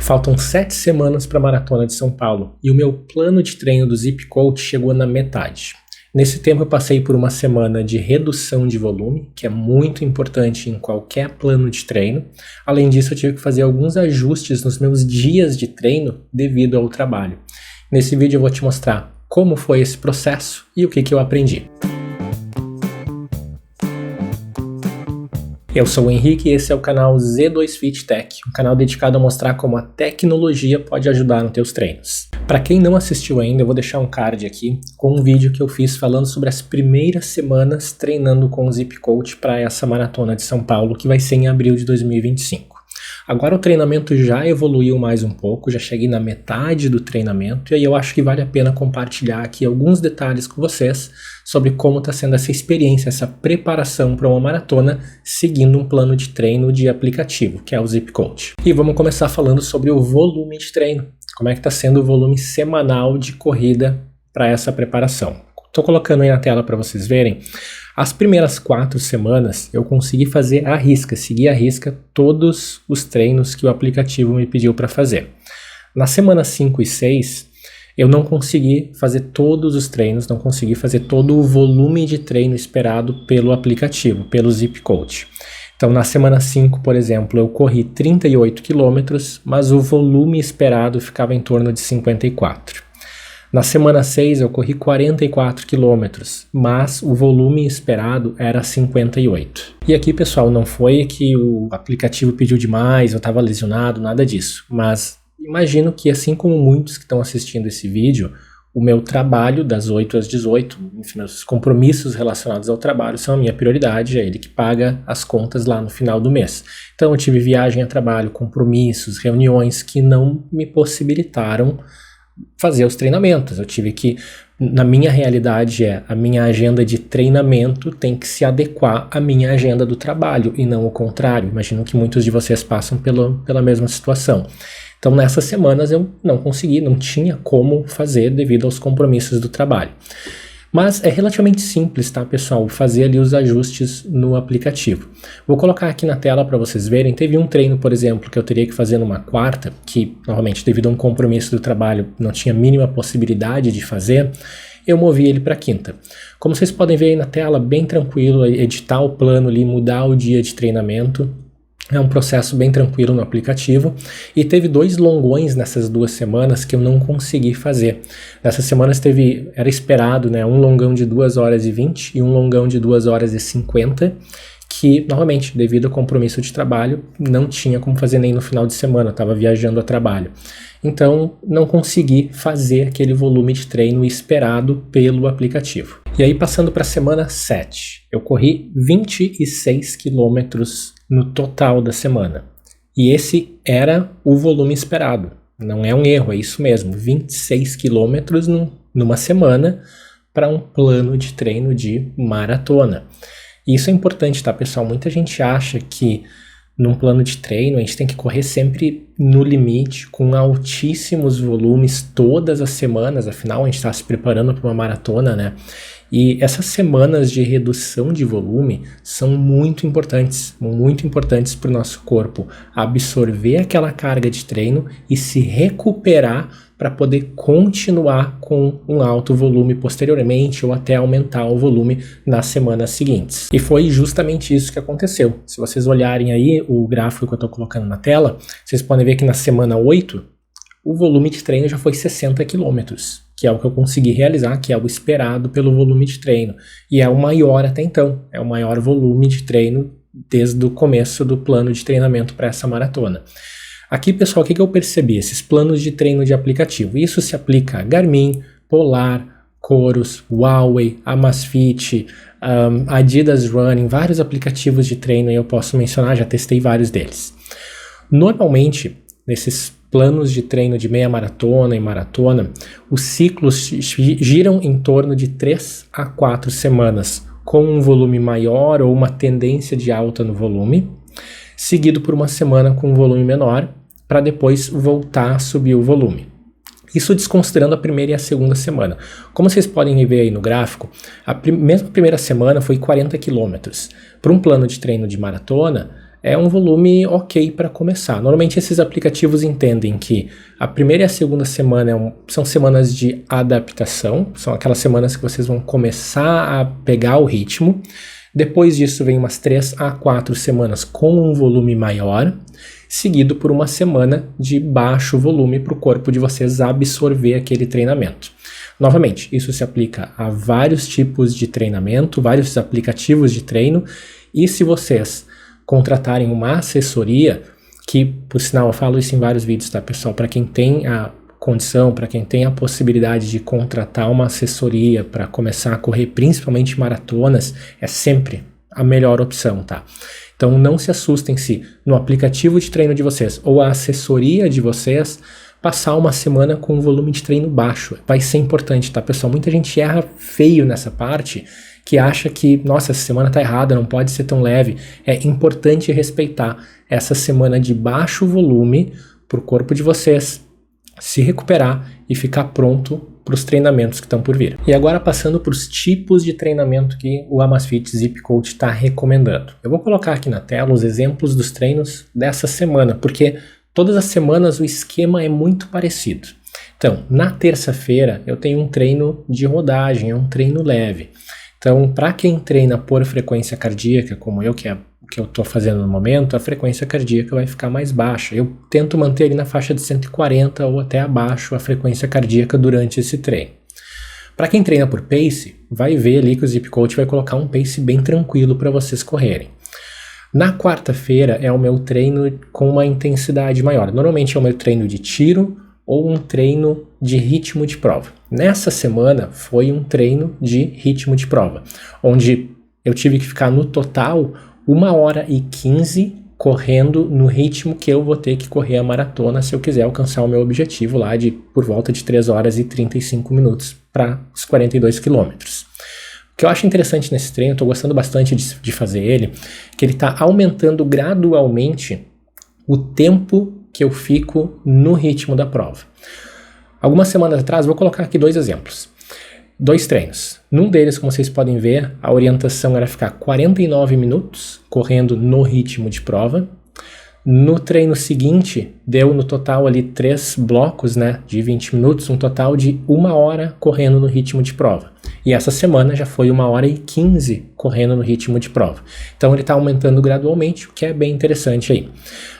Faltam 7 semanas para a Maratona de São Paulo e o meu plano de treino do Zip Coach chegou na metade. Nesse tempo eu passei por uma semana de redução de volume, que é muito importante em qualquer plano de treino. Além disso, eu tive que fazer alguns ajustes nos meus dias de treino devido ao trabalho. Nesse vídeo eu vou te mostrar como foi esse processo e o que eu aprendi. Eu sou o Henrique e esse é o canal Z2 Fit Tech, um canal dedicado a mostrar como a tecnologia pode ajudar nos teus treinos. Para quem não assistiu ainda, eu vou deixar um card aqui com um vídeo que eu fiz falando sobre as primeiras semanas treinando com o Zip Coach para essa Maratona de São Paulo, que vai ser em abril de 2025. Agora o treinamento já evoluiu mais um pouco, já cheguei na metade do treinamento e aí eu acho que vale a pena compartilhar aqui alguns detalhes com vocês sobre como está sendo essa experiência, essa preparação para uma maratona seguindo um plano de treino de aplicativo, que é o Zip Coach. E vamos começar falando sobre o volume de treino, como é que está sendo o volume semanal de corrida para essa preparação. Estou colocando aí na tela para vocês verem. As primeiras 4 semanas eu consegui fazer à risca, seguir à risca todos os treinos que o aplicativo me pediu para fazer. Na semana 5 e 6, eu não consegui fazer todos os treinos, não consegui fazer todo o volume de treino esperado pelo aplicativo, pelo Zip Coach. Então na semana 5, por exemplo, eu corri 38 km, mas o volume esperado ficava em torno de 54. Na semana 6 eu corri 44 km, mas o volume esperado era 58. E aqui, pessoal, não foi que o aplicativo pediu demais, eu estava lesionado, nada disso. Mas imagino que, assim como muitos que estão assistindo esse vídeo, o meu trabalho das 8 às 18, enfim, os compromissos relacionados ao trabalho são a minha prioridade, é ele que paga as contas lá no final do mês. Então eu tive viagem a trabalho, compromissos, reuniões que não me possibilitaram fazer os treinamentos. Eu tive que, na minha realidade a minha agenda de treinamento tem que se adequar à minha agenda do trabalho e não o contrário. Imagino que muitos de vocês passam pela mesma situação. Então nessas semanas eu não consegui, não tinha como fazer devido aos compromissos do trabalho. Mas é relativamente simples, tá, pessoal, fazer ali os ajustes no aplicativo. Vou colocar aqui na tela para vocês verem. Teve um treino, por exemplo, que eu teria que fazer numa quarta, que, novamente, devido a um compromisso do trabalho, não tinha a mínima possibilidade de fazer, eu movi ele para quinta. Como vocês podem ver aí na tela, bem tranquilo, editar o plano ali, mudar o dia de treinamento. É um processo bem tranquilo no aplicativo e teve 2 longões nessas 2 semanas que eu não consegui fazer. Nessas semanas era esperado, né, um longão de 2 horas e 20 e um longão de 2 horas e 50, que novamente, devido ao compromisso de trabalho, não tinha como fazer nem no final de semana, eu estava viajando a trabalho. Então não consegui fazer aquele volume de treino esperado pelo aplicativo. E aí passando para a semana 7, eu corri 26 quilômetros no total da semana. E esse era o volume esperado. Não é um erro, é isso mesmo. 26 quilômetros numa semana para um plano de treino de maratona. E isso é importante, tá, pessoal? Muita gente acha que num plano de treino a gente tem que correr sempre no limite, com altíssimos volumes todas as semanas, afinal a gente está se preparando para uma maratona, né? E essas semanas de redução de volume são muito importantes para o nosso corpo absorver aquela carga de treino e se recuperar para poder continuar com um alto volume posteriormente ou até aumentar o volume nas semanas seguintes. E foi justamente isso que aconteceu. Se vocês olharem aí o gráfico que eu estou colocando na tela, vocês podem ver que na semana 8 o volume de treino já foi 60 quilômetros, que é o que eu consegui realizar, que é o esperado pelo volume de treino. E é o maior até então, é o maior volume de treino desde o começo do plano de treinamento para essa maratona. Aqui, pessoal, o que eu percebi? Esses planos de treino de aplicativo. Isso se aplica a Garmin, Polar, Chorus, Huawei, Amazfit, Adidas Running, vários aplicativos de treino eu posso mencionar, já testei vários deles. Normalmente, nesses planos de treino de meia maratona e maratona, os ciclos giram em torno de 3 a 4 semanas, com um volume maior ou uma tendência de alta no volume, seguido por uma semana com um volume menor, para depois voltar a subir o volume. Isso desconsiderando a primeira e a segunda semana. Como vocês podem ver aí no gráfico, mesmo a primeira semana foi 40 km. Para um plano de treino de maratona, é um volume ok para começar. Normalmente esses aplicativos entendem que a primeira e a segunda semana são semanas de adaptação, são aquelas semanas que vocês vão começar a pegar o ritmo. Depois disso vem umas 3 a 4 semanas com um volume maior, seguido por uma semana de baixo volume para o corpo de vocês absorver aquele treinamento. Novamente, isso se aplica a vários tipos de treinamento, vários aplicativos de treino, e se vocês contratarem uma assessoria, que por sinal eu falo isso em vários vídeos, tá pessoal, para quem tem a condição, para quem tem a possibilidade de contratar uma assessoria para começar a correr principalmente maratonas, é sempre a melhor opção, tá? Então não se assustem se no aplicativo de treino de vocês ou a assessoria de vocês passar uma semana com um volume de treino baixo. Vai ser importante, tá pessoal? Muita gente erra feio nessa parte, que acha que, nossa, essa semana tá errada, não pode ser tão leve. É importante respeitar essa semana de baixo volume para o corpo de vocês se recuperar e ficar pronto para os treinamentos que estão por vir. E agora passando para os tipos de treinamento que o Amazfit Zip Coach está recomendando. Eu vou colocar aqui na tela os exemplos dos treinos dessa semana, porque todas as semanas o esquema é muito parecido. Então, na terça-feira eu tenho um treino de rodagem, é um treino leve. Então, para quem treina por frequência cardíaca, como eu, que é o que eu estou fazendo no momento, a frequência cardíaca vai ficar mais baixa. Eu tento manter ali na faixa de 140 ou até abaixo a frequência cardíaca durante esse treino. Para quem treina por pace, vai ver ali que o Zip Coach vai colocar um pace bem tranquilo para vocês correrem. Na quarta-feira é o meu treino com uma intensidade maior. Normalmente é o meu treino de tiro ou um treino de ritmo de prova. Nessa semana foi um treino de ritmo de prova, onde eu tive que ficar no total 1h15 correndo no ritmo que eu vou ter que correr a maratona se eu quiser alcançar o meu objetivo lá de por volta de 3h35 para os 42 quilômetros. O que eu acho interessante nesse treino, estou gostando bastante de fazer ele, que ele está aumentando gradualmente o tempo que eu fico no ritmo da prova. Algumas semanas atrás, vou colocar aqui 2 exemplos. 2 treinos. Num deles, como vocês podem ver, a orientação era ficar 49 minutos correndo no ritmo de prova. No treino seguinte, deu no total ali 3 blocos, né, de 20 minutos, um total de 1 hora correndo no ritmo de prova. E essa semana já foi 1h15 correndo no ritmo de prova. Então ele está aumentando gradualmente, o que é bem interessante aí.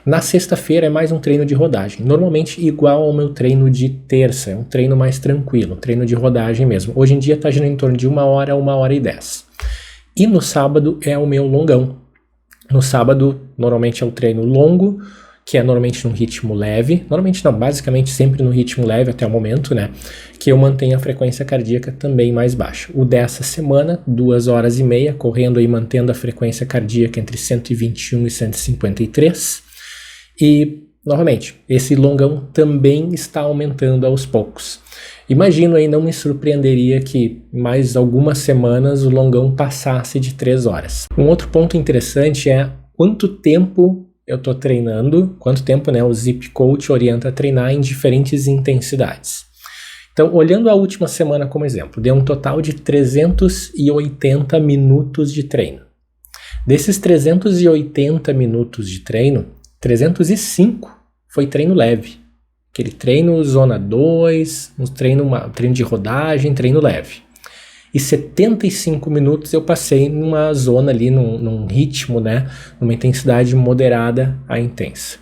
Na sexta-feira é mais um treino de rodagem, normalmente igual ao meu treino de terça, é um treino mais tranquilo, um treino de rodagem mesmo. Hoje em dia está girando em torno de 1 hora a 1h10. E no sábado é o meu longão. No sábado, normalmente é o treino longo, que é normalmente num ritmo leve, normalmente não, basicamente sempre no ritmo leve até o momento, né, que eu mantenho a frequência cardíaca também mais baixa. O dessa semana, 2h30, correndo e mantendo a frequência cardíaca entre 121 e 153, e, novamente, esse longão também está aumentando aos poucos. Imagino aí, não me surpreenderia que mais algumas semanas o longão passasse de 3 horas. Um outro ponto interessante é quanto tempo eu estou treinando, quanto tempo, né, o Zip Coach orienta a treinar em diferentes intensidades. Então, olhando a última semana como exemplo, deu um total de 380 minutos de treino. Desses 380 minutos de treino, 305 foi treino leve. Aquele treino zona 2, um treino de rodagem, treino leve. E 75 minutos eu passei numa zona ali, num ritmo, né, numa intensidade moderada a intensa.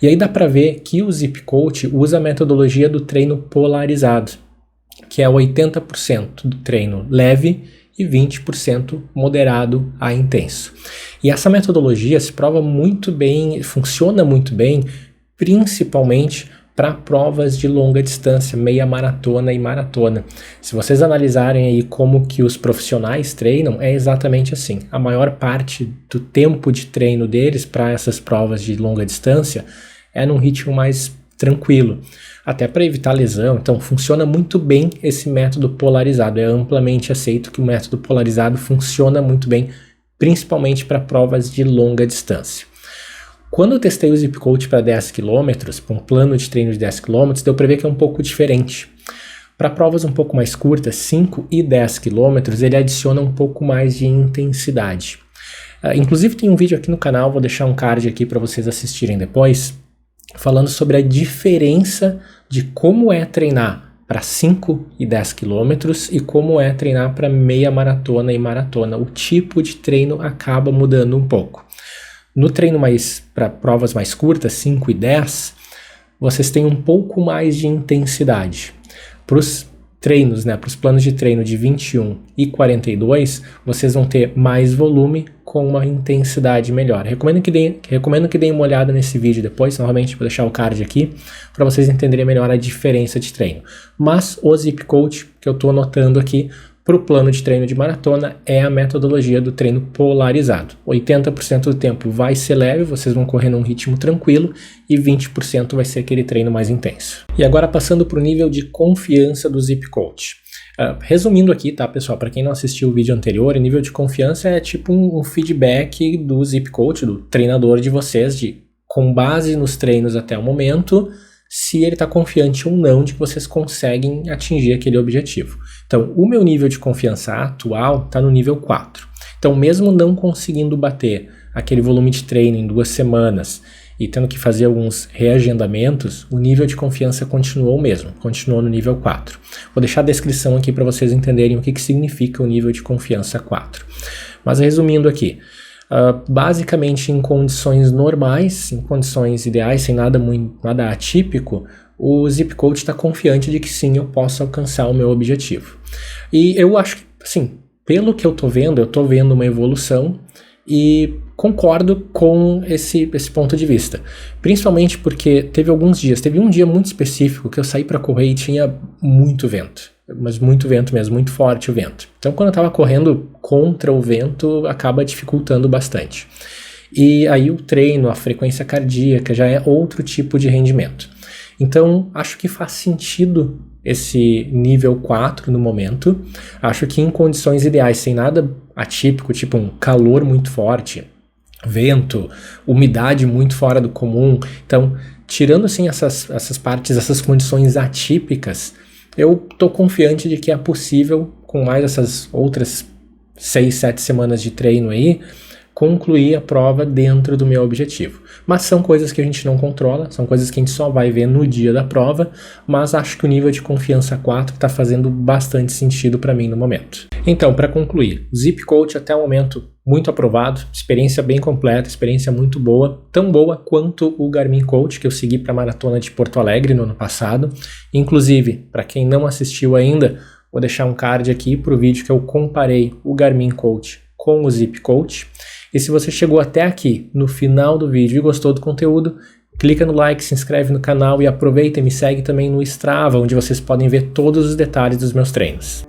E aí dá para ver que o Zip Coach usa a metodologia do treino polarizado, que é 80% do treino leve e 20% moderado a intenso. E essa metodologia se prova muito bem, funciona muito bem, principalmente para provas de longa distância, meia maratona e maratona. Se vocês analisarem aí como que os profissionais treinam, é exatamente assim. A maior parte do tempo de treino deles para essas provas de longa distância é num ritmo mais tranquilo, até para evitar lesão. Então funciona muito bem esse método polarizado. É amplamente aceito que o método polarizado funciona muito bem, principalmente para provas de longa distância. Quando eu testei o Zip Coach para 10 km, para um plano de treino de 10 km, deu para ver que é um pouco diferente. Para provas um pouco mais curtas, 5 e 10 km, ele adiciona um pouco mais de intensidade. Inclusive tem um vídeo aqui no canal, vou deixar um card aqui para vocês assistirem depois, falando sobre a diferença de como é treinar para 5 e 10 quilômetros e como é treinar para meia maratona e maratona. O tipo de treino acaba mudando um pouco. No treino para provas mais curtas, 5 e 10, vocês têm um pouco mais de intensidade. Para os treinos, para os planos de treino de 21 e 42, vocês vão ter mais volume com uma intensidade melhor. Recomendo que deem uma olhada nesse vídeo depois, novamente vou deixar o card aqui, para vocês entenderem melhor a diferença de treino. Mas o Zip Coach, que eu estou anotando aqui, para o plano de treino de maratona, é a metodologia do treino polarizado. 80% do tempo vai ser leve, vocês vão correr num ritmo tranquilo, e 20% vai ser aquele treino mais intenso. E agora passando para o nível de confiança do Zip Coach. Resumindo aqui, tá, pessoal, para quem não assistiu o vídeo anterior, o nível de confiança é tipo um feedback do Zip Coach, do treinador de vocês, com base nos treinos até o momento, se ele está confiante ou não de que vocês conseguem atingir aquele objetivo. Então, o meu nível de confiança atual está no nível 4. Então, mesmo não conseguindo bater aquele volume de treino em 2 semanas e tendo que fazer alguns reagendamentos, o nível de confiança continuou o mesmo, continuou no nível 4. Vou deixar a descrição aqui para vocês entenderem o que significa o nível de confiança 4. Mas resumindo aqui, basicamente em condições normais, em condições ideais, sem nada atípico, o Zip Coach está confiante de que sim, eu posso alcançar o meu objetivo. E eu acho que, assim, pelo que eu tô vendo uma evolução e concordo com esse ponto de vista. Principalmente porque teve um dia muito específico que eu saí para correr e tinha muito vento. Mas muito vento mesmo, muito forte o vento. Então quando eu estava correndo contra o vento, acaba dificultando bastante. E aí o treino, a frequência cardíaca já é outro tipo de rendimento. Então acho que faz sentido esse nível 4 no momento. Acho que em condições ideais, sem nada atípico, tipo um calor muito forte, vento, umidade muito fora do comum. Então, tirando assim essas partes, essas condições atípicas, eu tô confiante de que é possível, com mais essas outras 6, 7 semanas de treino aí, concluir a prova dentro do meu objetivo. Mas são coisas que a gente não controla, são coisas que a gente só vai ver no dia da prova, mas acho que o nível de confiança 4 está fazendo bastante sentido para mim no momento. Então, para concluir, o Zip Coach até o momento muito aprovado, experiência bem completa, experiência muito boa, tão boa quanto o Garmin Coach que eu segui para a Maratona de Porto Alegre no ano passado. Inclusive, para quem não assistiu ainda, vou deixar um card aqui para o vídeo que eu comparei o Garmin Coach com o Zip Coach. E se você chegou até aqui no final do vídeo e gostou do conteúdo, clica no like, se inscreve no canal e aproveita e me segue também no Strava, onde vocês podem ver todos os detalhes dos meus treinos.